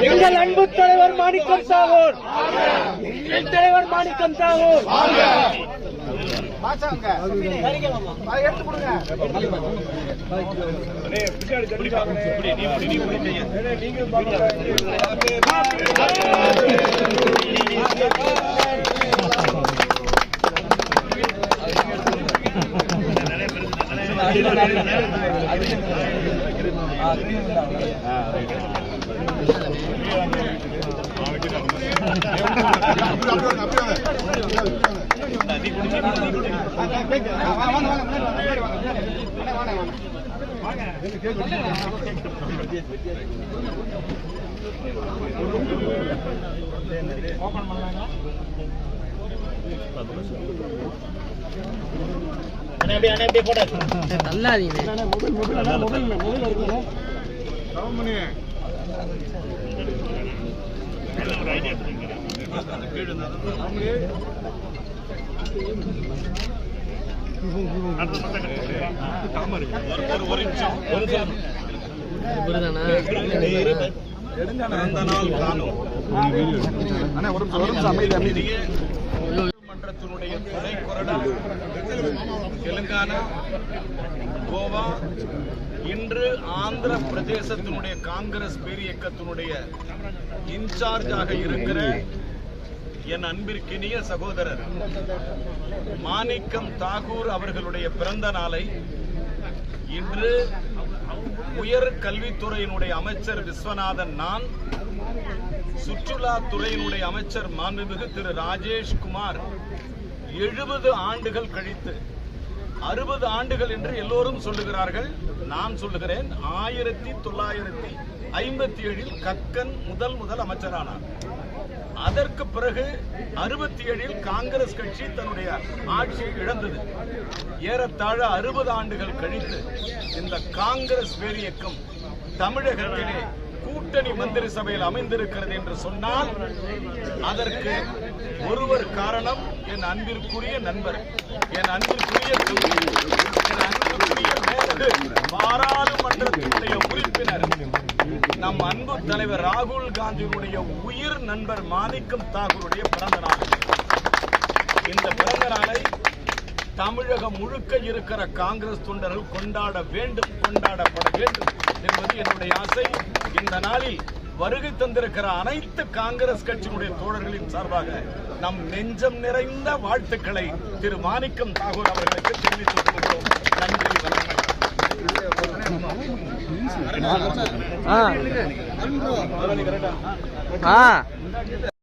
எங்கள் அன்பு தலைவர் மாணிக்கம் தாகூர், தலைவர் மாணிக்கம் தாகூர். மன்றத்தினுடைய துணை கொறடா தெலுங்கானா, கோவா, இன்று ஆந்திர பிரதேசத்தினுடைய காங்கிரஸ் பேரியக்கத்தினுடைய இன்சார்ஜாக இருக்கிற என் அன்பிற்கினிய சகோதரர் மாணிக்கம் தாகூர் அவர்களுடைய பிறந்த நாளை இன்று உயர் கல்வித்துறையினுடைய அமைச்சர் விஸ்வநாதன், நான் சுற்றுலாத்துறையினுடைய அமைச்சர் மாண்புமிகு திரு ராஜேஷ்குமார் 70 ஆண்டுகள் கழித்து 60 ஆண்டுகள் என்று எல்லோரும் சொல்லுகிறார்கள். நான் சொல்லுகிறேன் 1957 கக்கன் முதல் அமைச்சரானார். அதற்கு பிறகு 67 காங்கிரஸ் கட்சி தன்னுடைய ஆட்சியை இழந்தது. ஏறத்தாழ 60 ஆண்டுகள் கழித்து இந்த காங்கிரஸ் பேரியக்கம் தமிழகத்திலே கூட்டணி மந்திரி சபையில் அமைந்திருக்கிறது என்று சொன்னால் அதற்கு ஒருவர் காரணம் என் அன்பிற்குரிய நண்பர், என் அன்பிற்குரிய பாராளுமன்றத்தினுடைய உறுப்பினர், நம் அன்பு தலைவர் ராகுல் காந்தியினுடைய உயிர் நண்பர் மாணிக்கம் தாகூருடைய பிறந்த நாள். இந்த பிறந்த நாளை தமிழகம் முழுக்க இருக்கிற காங்கிரஸ் தொண்டர்கள் கொண்டாட வேண்டும், கொண்டாடப்பட வேண்டும் என்பது என்னுடைய ஆசை. இந்த நாளில் வருகை தந்திருக்கிற அனைத்து காங்கிரஸ் கட்சியினுடைய தோழர்களின் சார்பாக நம் நெஞ்சம் நிறைந்த வாழ்த்துக்களை திரு மாணிக்கம் தாகூர் அவர்களுக்கு தெரிவித்துக் கொள்கிறோம். நன்றி, வணக்கம்.